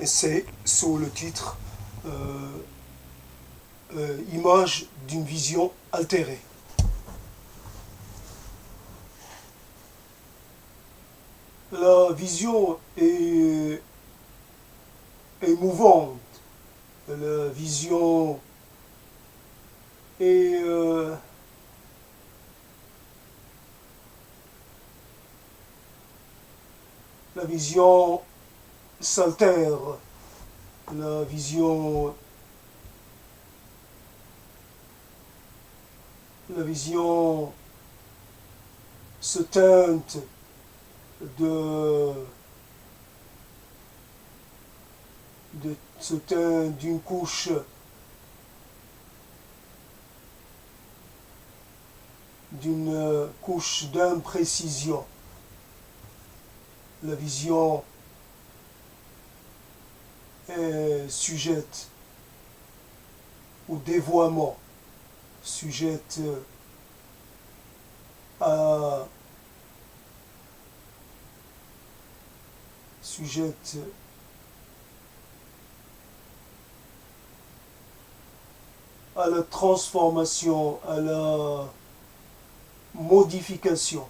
et c'est sous le titre Image d'une vision altérée. La vision est émouvante. La vision est la vision s'altère. La vision se teinte de se teint d'une couche d'imprécision. La vision est sujette au dévoiement, sujette à la transformation, à la modification.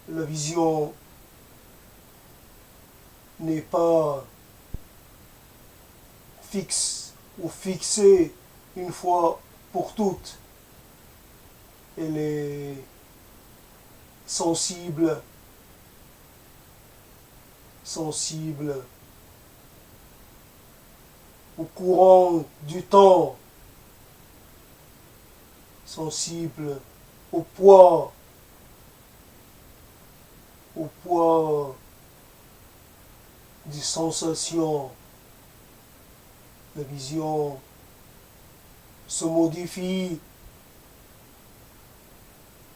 La vision n'est pas fixe ou fixée une fois pour toutes. Elle est sensible au courant du temps, sensible au poids des sensations. La vision se modifie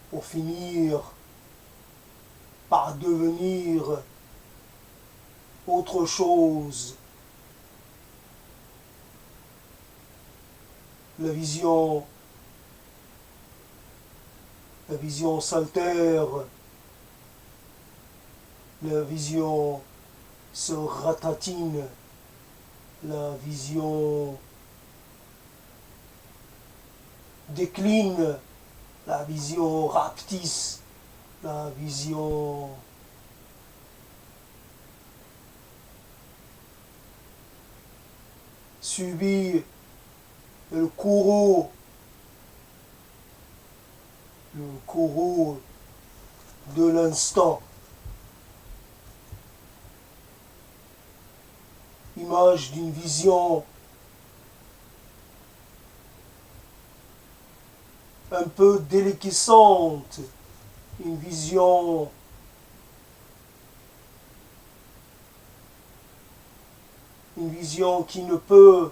pour finir par devenir autre chose. La vision s'altère, la vision se ratatine, la vision décline, la vision rapetisse, la vision subit le courroux de l'instant. Image d'une vision un peu déliquescente, une vision qui ne peut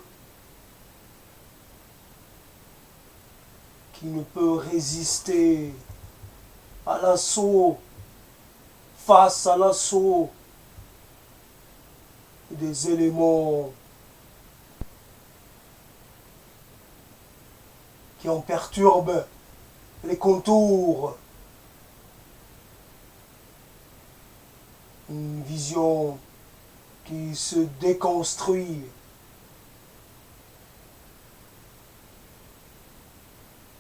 résister à l'assaut, face à l'assaut des éléments qui en perturbent les contours. Une vision qui se déconstruit,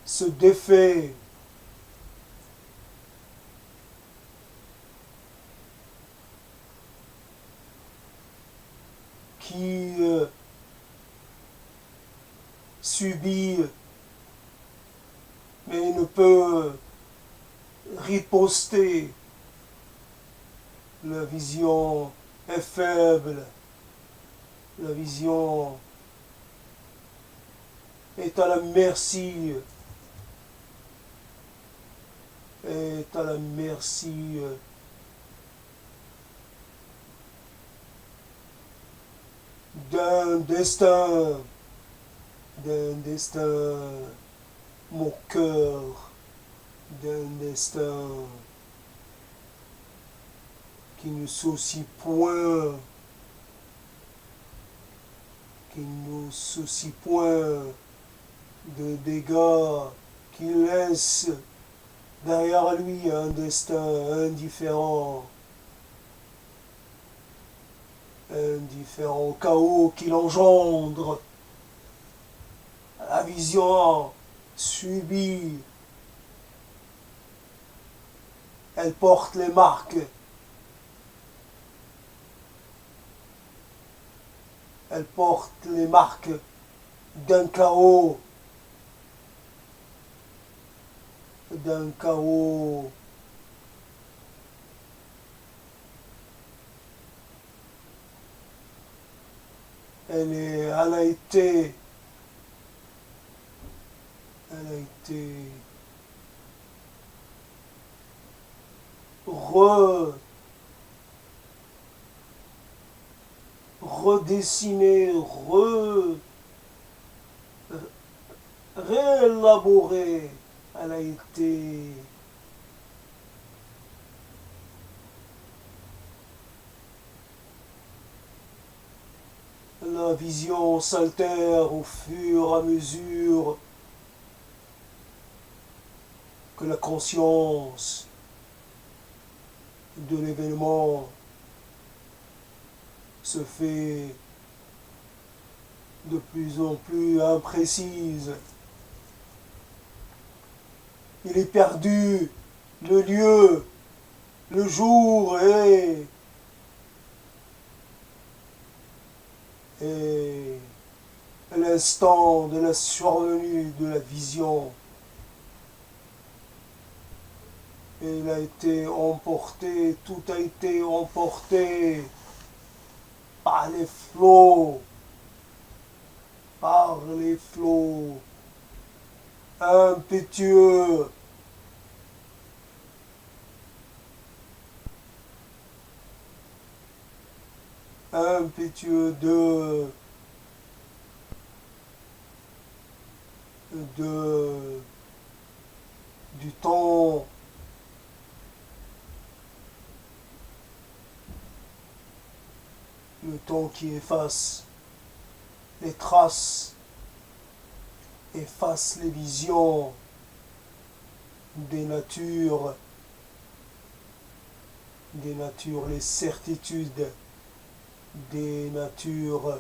se défait, qui subit mais ne peut riposter. La vision est faible, la vision est à la merci, d'un destin moqueur, d'un destin qui ne soucie point de dégâts, qui laisse derrière lui un destin indifférent. différents chaos qu'il engendre. La vision subit, elle porte les marques. Elle porte les marques d'un chaos, d'un chaos elle a été re, redessinée, réélaborée. Elle a été la vision s'altère au fur et à mesure que la conscience de l'événement se fait de plus en plus imprécise. Il est perdu le lieu, le jour et l'instant de la survenue de la vision. Il a été emporté, tout a été emporté par les flots, impétueux, impétueux du temps, le temps qui efface les traces, efface les visions des natures, les certitudes, des natures,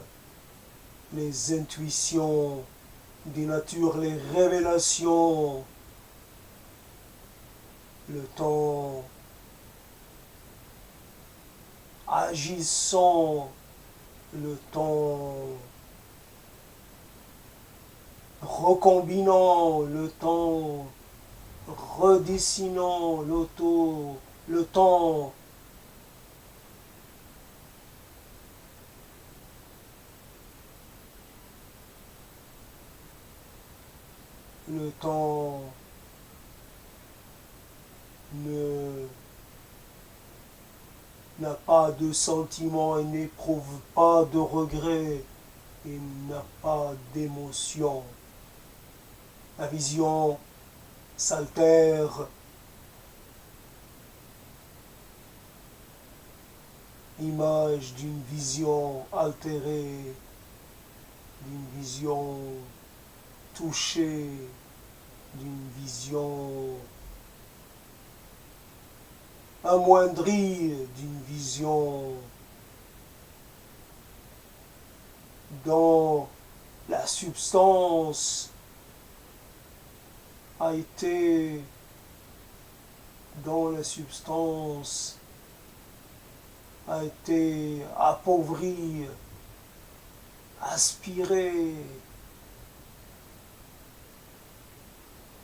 les intuitions, des natures, les révélations. Le temps agissant, le temps recombinant, le temps redessinant, le temps n'a pas de sentiment et n'éprouve pas de regret et n'a pas d'émotion. La vision s'altère, image d'une vision altérée, d'une vision touchée, d'une vision amoindrie, d'une vision dont la substance a été, appauvrie, aspirée.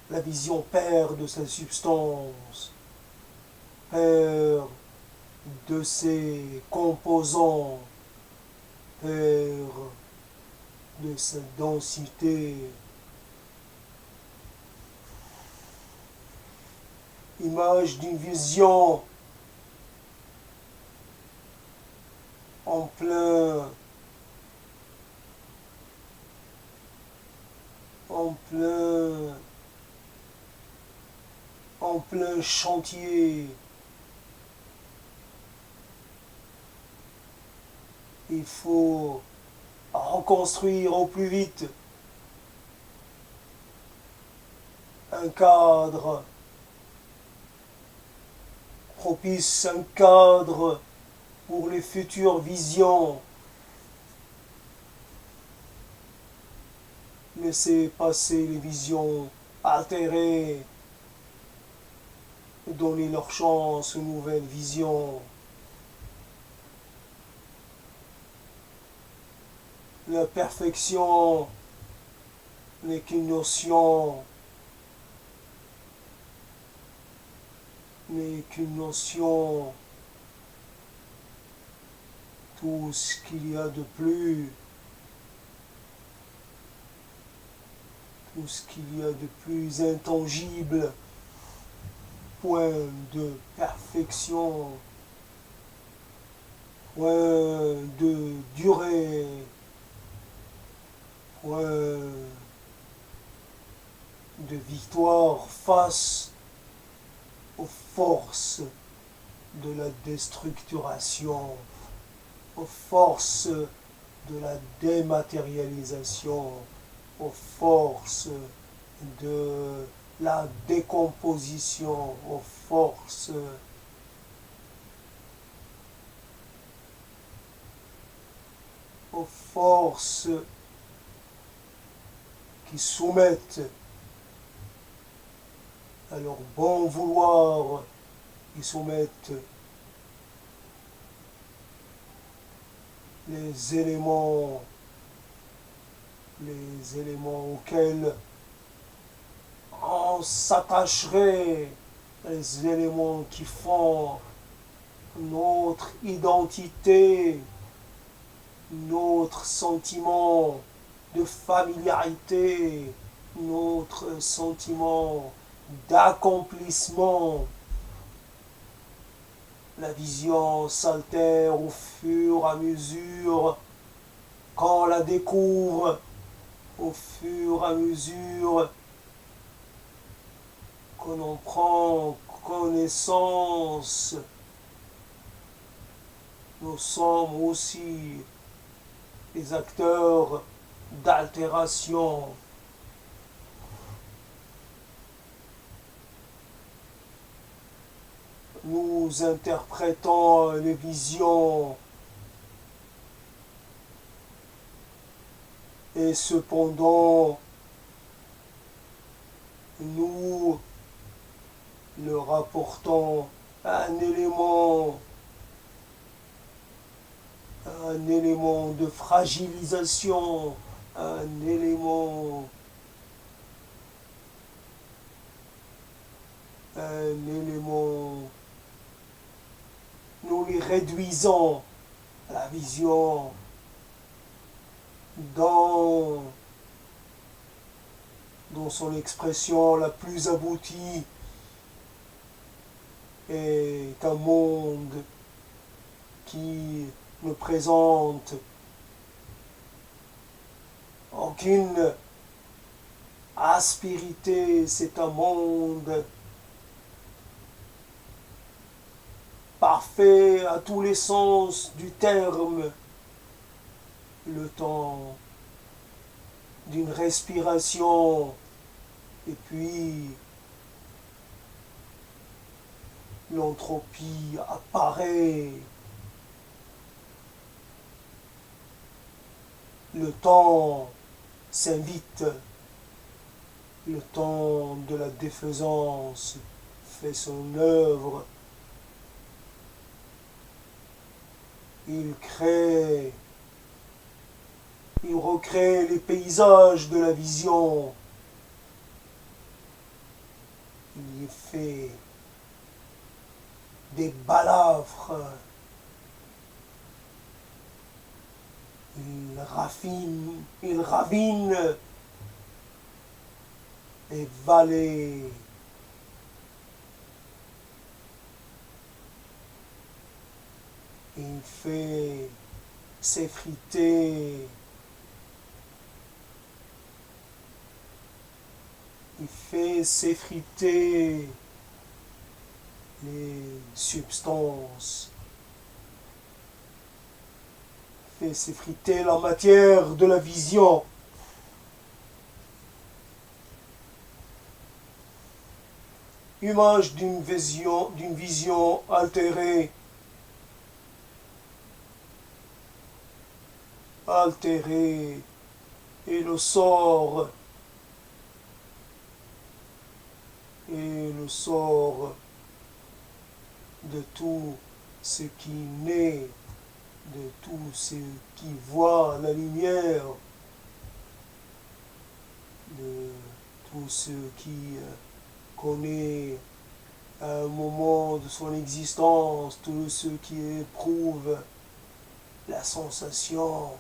La vision perd de sa substance, perd de ses composants, perd de sa densité. Image d'une vision en plein chantier. Il faut reconstruire au plus vite un cadre propice, un cadre pour les futures visions. Laissez passer les visions altérées et donnez leur chance aux nouvelles visions. La perfection n'est qu'une notion, Tout ce qu'il y a de plus, tout ce qu'il y a de plus intangible, point de perfection, point de durée, point de victoire face aux forces de la déstructuration, aux forces de la dématérialisation, aux forces de la décomposition, aux forces qui soumettent à leur bon vouloir, qui soumettent les éléments auxquels on s'attacherait, les éléments qui font notre identité, notre sentiment de familiarité, notre sentiment d'accomplissement. La vision s'altère au fur et à mesure qu'on la découvre, au fur et à mesure qu'on en prend connaissance. Nous sommes aussi des acteurs d'altération. Nous interprétons les visions et cependant nous le rapportons à un élément de fragilisation, un élément nous les réduisons à la vision dans son expression la plus aboutie est un monde qui ne présente aucune aspérité, c'est un monde parfait à tous les sens du terme, le temps d'une respiration et puis l'entropie apparaît. Le temps s'invite, le temps de la défaisance fait son œuvre. Il recrée les paysages de la vision. Il y fait des balafres. Il ravine les vallées. Il fait s'effriter. Il fait s'effriter les substances. Il fait s'effriter la matière de la vision. Image d'une vision altérée. altéré et le sort de tout ce qui naît, de tout ce qui voit la lumière, de tout ce qui connaît à un moment de son existence, tout ce qui éprouve la sensation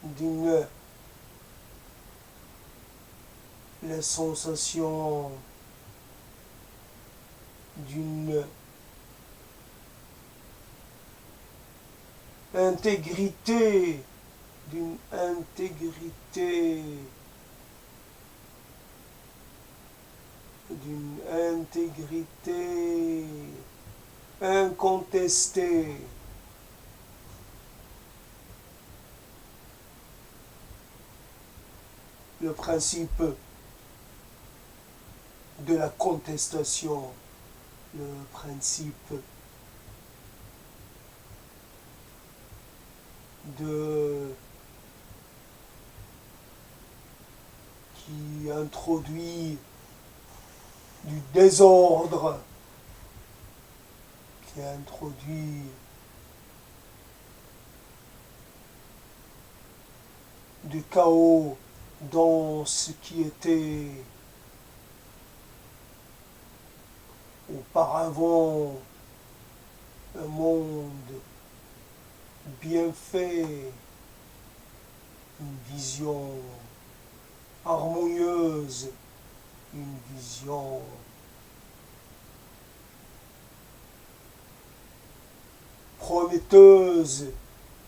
d'une la sensation d'une intégrité, d'une intégrité, d'une intégrité incontestée. Le principe de la contestation, le principe qui introduit du désordre, qui introduit du chaos dans ce qui était auparavant un monde bien fait, une vision harmonieuse, une vision prometteuse,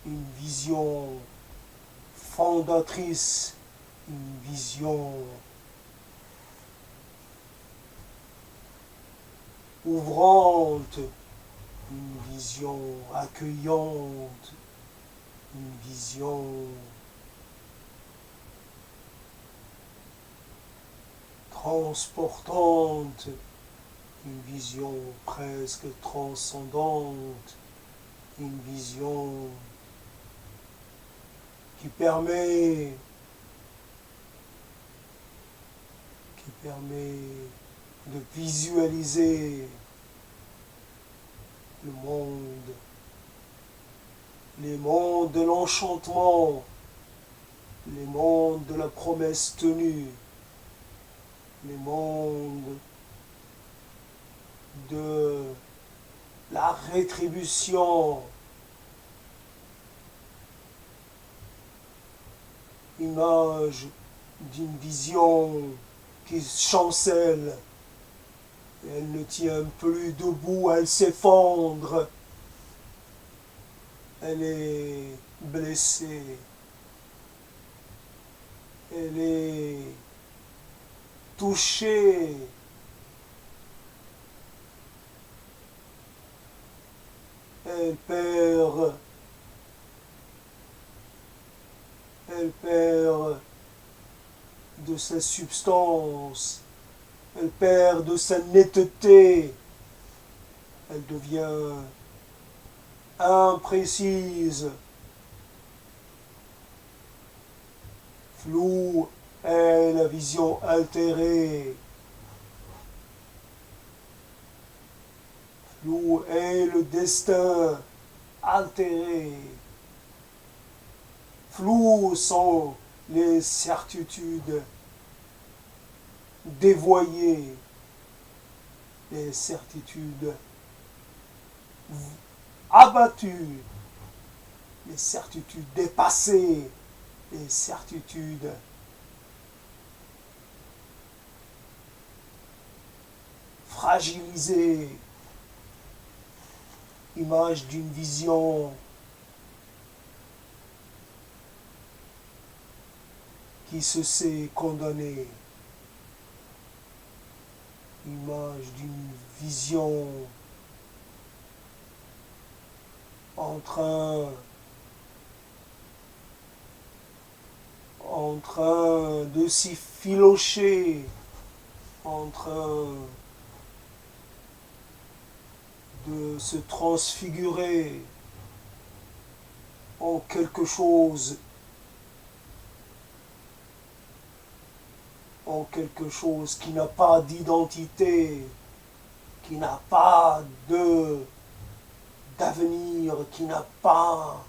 une vision fondatrice, une vision ouvrante, une vision accueillante, une vision transportante, une vision presque transcendante, une vision qui permet de visualiser le monde, les mondes de l'enchantement, les mondes de la promesse tenue, les mondes de la rétribution, image d'une vision qui chancelle. Elle ne tient plus debout, elle s'effondre. Elle est blessée. Elle est touchée. Elle perd de sa substance, elle perd de sa netteté, elle devient imprécise. Floue est la vision altérée. Flou est le destin altéré. Flou sont les certitudes dévoyées, les certitudes abattues, les certitudes dépassées, les certitudes fragilisées, image d'une vision qui se sait condamnée, image d'une vision en train de s'y filocher, en train de se transfigurer, en quelque chose, qui n'a pas d'identité, qui n'a pas d'avenir, qui n'a pas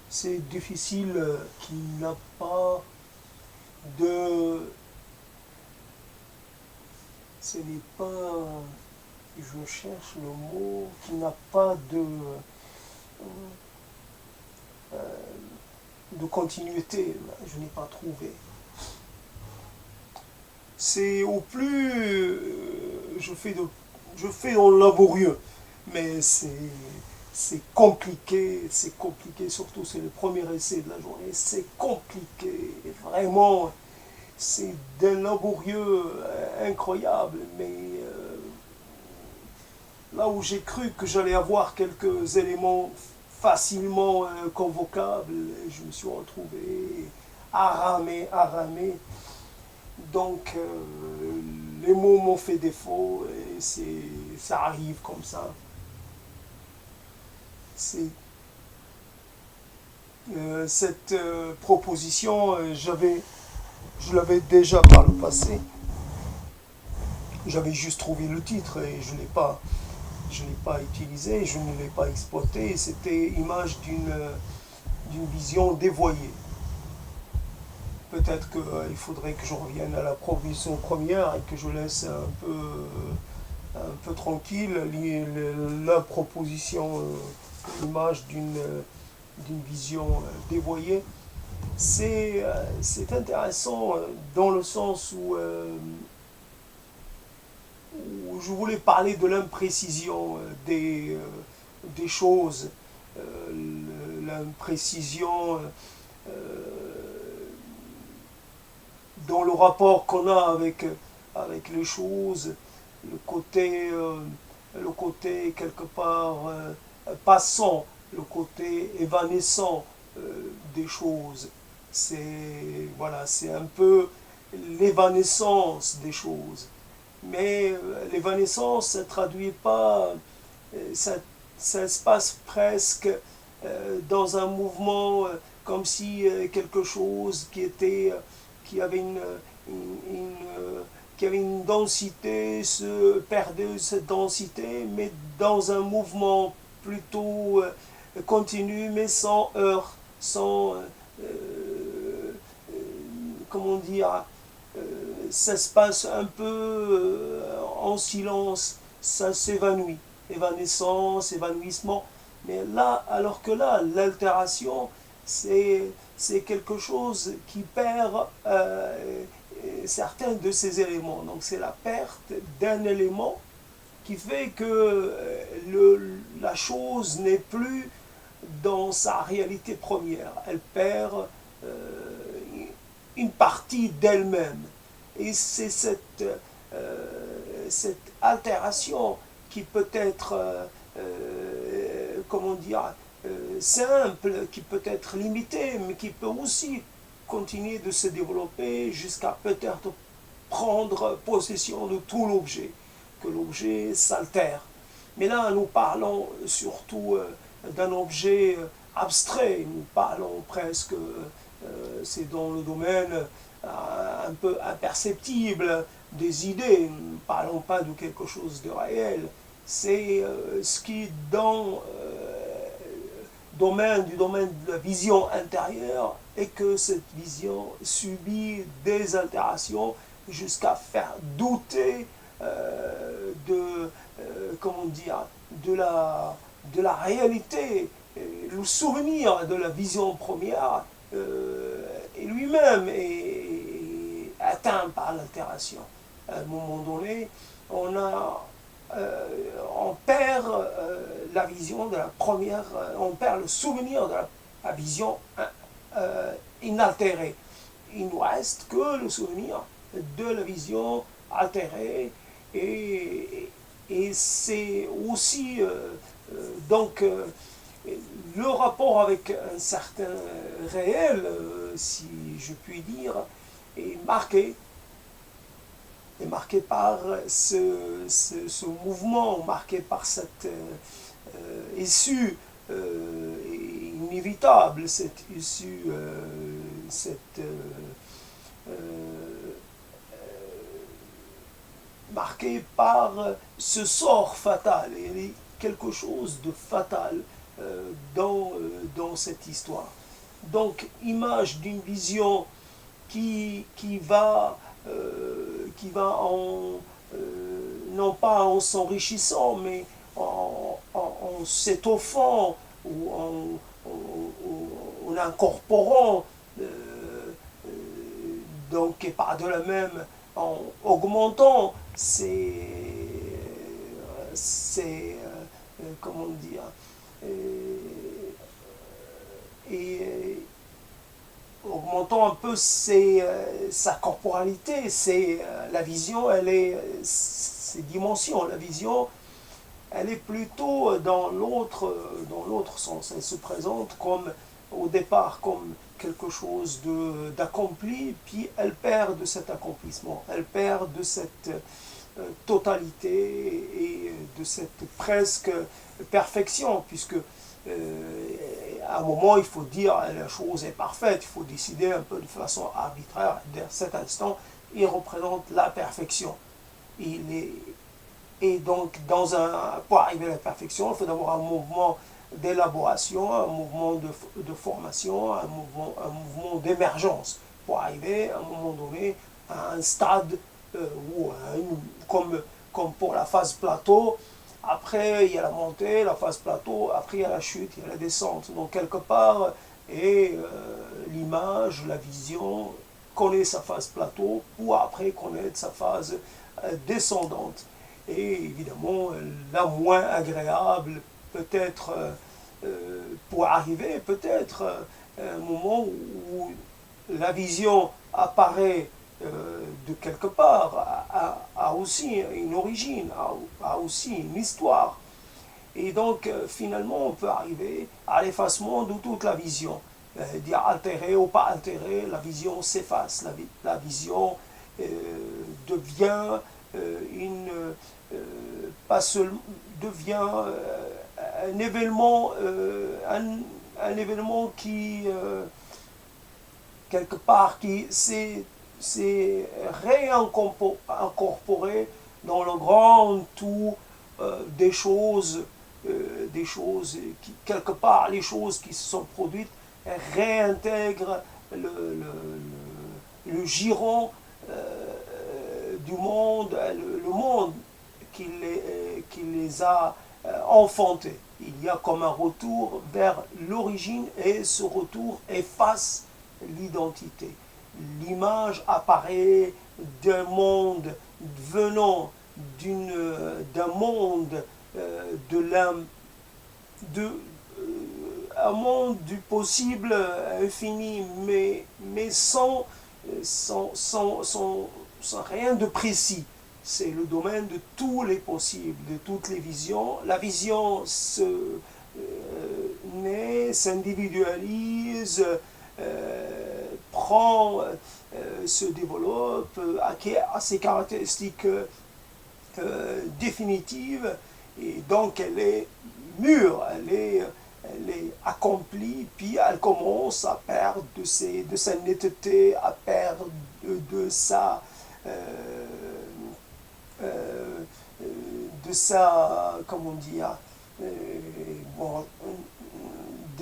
c'est difficile, qui n'a pas de... Ce n'est pas... Je cherche le mot, qui n'a pas de continuité, je n'ai pas trouvé. C'est au plus... je fais en laborieux, mais c'est compliqué, surtout c'est le premier essai de la journée, c'est compliqué, vraiment, c'est d'un laborieux incroyable, mais là où j'ai cru que j'allais avoir quelques éléments facilement convocables, je me suis retrouvé à ramer, donc les mots m'ont fait défaut, et ça arrive comme ça. C'est cette proposition, je l'avais déjà par le passé. J'avais juste trouvé le titre et je l'ai pas utilisé, je ne l'ai pas exploité. C'était image d'une vision dévoyée. Peut-être qu'il faudrait que je revienne à la proposition première et que je laisse un peu tranquille la proposition, l'image d'une vision dévoyée. C'est intéressant dans le sens où je voulais parler de l'imprécision des choses, l'imprécision dans le rapport qu'on a avec les choses, le côté quelque part passant, le côté évanescent des choses. C'est un peu l'évanescence des choses. Mais l'évanescence ne traduit pas, ça se passe presque dans un mouvement comme si quelque chose qui avait une densité se perdait cette densité, mais dans un mouvement plutôt continu, mais sans heurts, sans comment dire, ça se passe un peu en silence, ça s'évanouit, évanescence, évanouissement. Mais là, alors que là, l'altération, c'est quelque chose qui perd certains de ces éléments. Donc c'est la perte d'un élément qui fait que la chose n'est plus dans sa réalité première. Elle perd une partie d'elle-même. Et c'est cette altération qui peut être, comment dire, simple, qui peut être limitée, mais qui peut aussi continuer de se développer jusqu'à peut-être prendre possession de tout l'objet, que l'objet s'altère. Mais là, nous parlons surtout d'un objet abstrait, nous parlons presque, c'est dans le domaine un peu imperceptible des idées, nous ne parlons pas de quelque chose de réel, c'est ce qui dans du domaine de la vision intérieure et que cette vision subit des altérations jusqu'à faire douter comment dire, de la réalité. Le souvenir de la vision première et lui-même est atteint par l'altération. À un moment donné, on perd la vision de la première, on perd le souvenir de la vision inaltérée. Il ne nous reste que le souvenir de la vision altérée et c'est aussi donc le rapport avec un certain réel, si je puis dire, est marqué par ce mouvement, marqué par cette issue inévitable, cette issue, cette marquée par ce sort fatal. Il y a quelque chose de fatal dans cette histoire. Donc, image d'une vision qui va non pas en s'enrichissant, mais en s'étoffant ou en incorporant, donc et par de la même, en augmentant comment dire, et augmentant un peu sa corporalité, la vision, ses dimensions. La vision, elle est plutôt dans l'autre sens. Elle se présente comme, au départ, comme quelque chose d'accompli, puis elle perd de cet accomplissement, elle perd de cette totalité et de cette presque perfection, puisque à un moment, il faut dire la chose est parfaite, il faut décider un peu de façon arbitraire. Dans cet instant, il représente la perfection. Et donc, pour arriver à la perfection, il faut avoir un mouvement d'élaboration, un mouvement de formation, un mouvement d'émergence, pour arriver à un moment donné à un stade où, comme pour la phase plateau, après, il y a la montée, la phase plateau, après, il y a la chute, il y a la descente. Donc, quelque part, l'image, la vision connaît sa phase plateau pour après connaître sa phase descendante. Et évidemment, la moins agréable, peut-être, pour arriver, peut-être, un moment où la vision apparaît de quelque part, a aussi une origine, a aussi une histoire. Et donc, finalement, on peut arriver à l'effacement de toute la vision. Dire altéré ou pas altéré, la vision s'efface. La vision devient pas seulement, devient un événement, un événement qui, quelque part, qui s'est réincorporé dans le grand tout des choses qui, quelque part, les choses qui se sont produites réintègrent le giron du monde, le monde qui les a enfantés. Il y a comme un retour vers l'origine et ce retour efface l'identité. L'image apparaît d'un monde venant d'un monde un monde du possible infini, mais sans rien de précis. C'est le domaine de tous les possibles, de toutes les visions. La vision naît, s'individualise, se développe, acquiert ses caractéristiques définitive, et donc elle est mûre, elle est accomplie, puis elle commence à perdre de sa netteté, à perdre de sa comment dire, de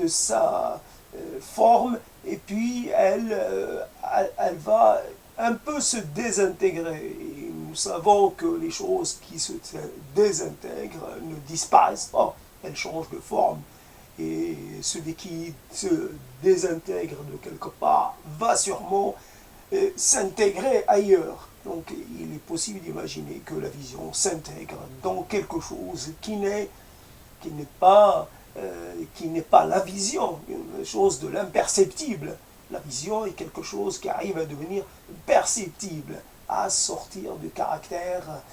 sa forme, et puis elle va un peu se désintégrer. Et nous savons que les choses qui se désintègrent ne disparaissent pas, elles changent de forme. Et celui qui se désintègre de quelque part va sûrement s'intégrer ailleurs. Donc il est possible d'imaginer que la vision s'intègre dans quelque chose qui n'est pas la vision, une chose de l'imperceptible. La vision est quelque chose qui arrive à devenir perceptible, à sortir du caractère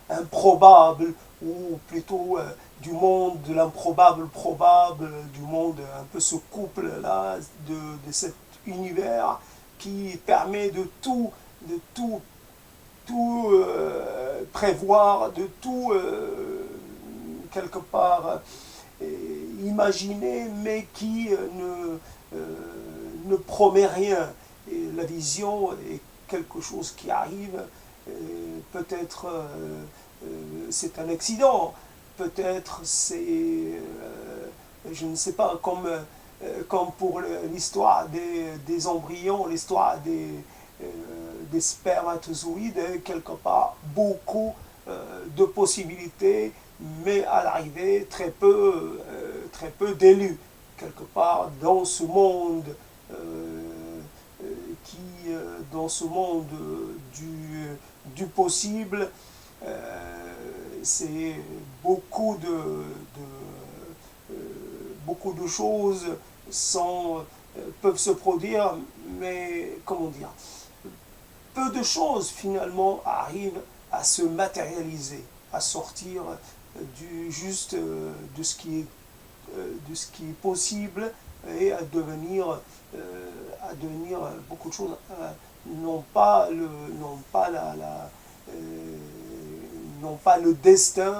improbable, ou plutôt du monde de l'improbable probable, du monde, un peu ce couple-là, de cet univers qui permet de tout prévoir, de tout quelque part imaginer, mais qui ne promet rien. Et la vision est quelque chose qui arrive, peut-être c'est un accident, peut-être c'est, je ne sais pas, comme pour l'histoire des embryons, l'histoire des spermatozoïdes, quelque part, beaucoup de possibilités, mais à l'arrivée, très peu d'élus, quelque part, dans ce monde dans ce monde du possible, c'est beaucoup de choses peuvent se produire, mais comment dire, peu de choses finalement arrivent à se matérialiser, à sortir de ce qui est possible et à devenir beaucoup de choses. Non pas le, non pas non pas le destin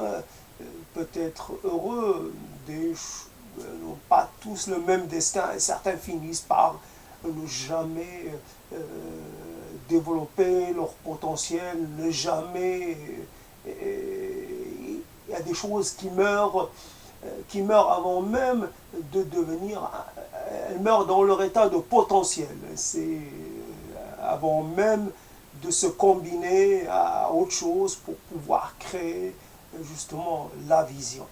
peut-être heureux n'ont pas tous le même destin, et certains finissent par ne jamais développer leur potentiel, ne jamais. Il y a des choses qui meurent avant même de devenir. Elles meurent dans leur état de potentiel. C'est avant même de se combiner à autre chose pour pouvoir créer justement la vision.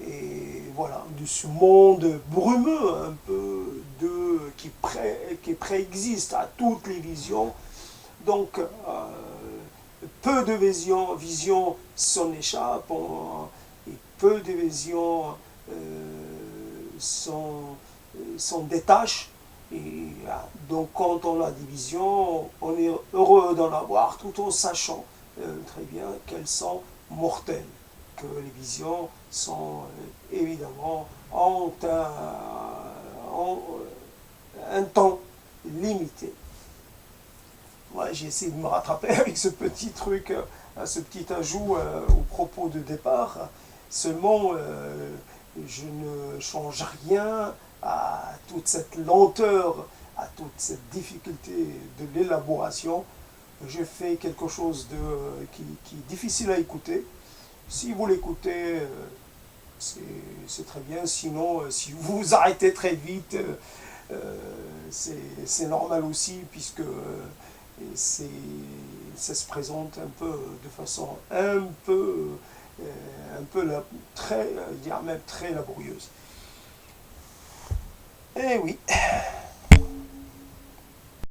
Et voilà, de ce monde brumeux un peu qui préexiste à toutes les visions. Donc, peu de visions s'en échappent, et peu de visions s'en détachent. Et donc, quand on a des visions, on est heureux d'en avoir, tout en sachant très bien qu'elles sont mortelles, que les visions sont évidemment ont un temps limité. Moi, j'ai essayé de me rattraper avec ce petit truc, ce petit ajout au propos de départ. Seulement, je ne change rien à toute cette lenteur, à toute cette difficulté de l'élaboration. Je fais quelque chose qui est difficile à écouter. Si vous l'écoutez, c'est très bien. Sinon, si vous vous arrêtez très vite, c'est normal aussi, puisque ça se présente un peu de façon un peu très, je dirais même très laborieuse. Eh oui.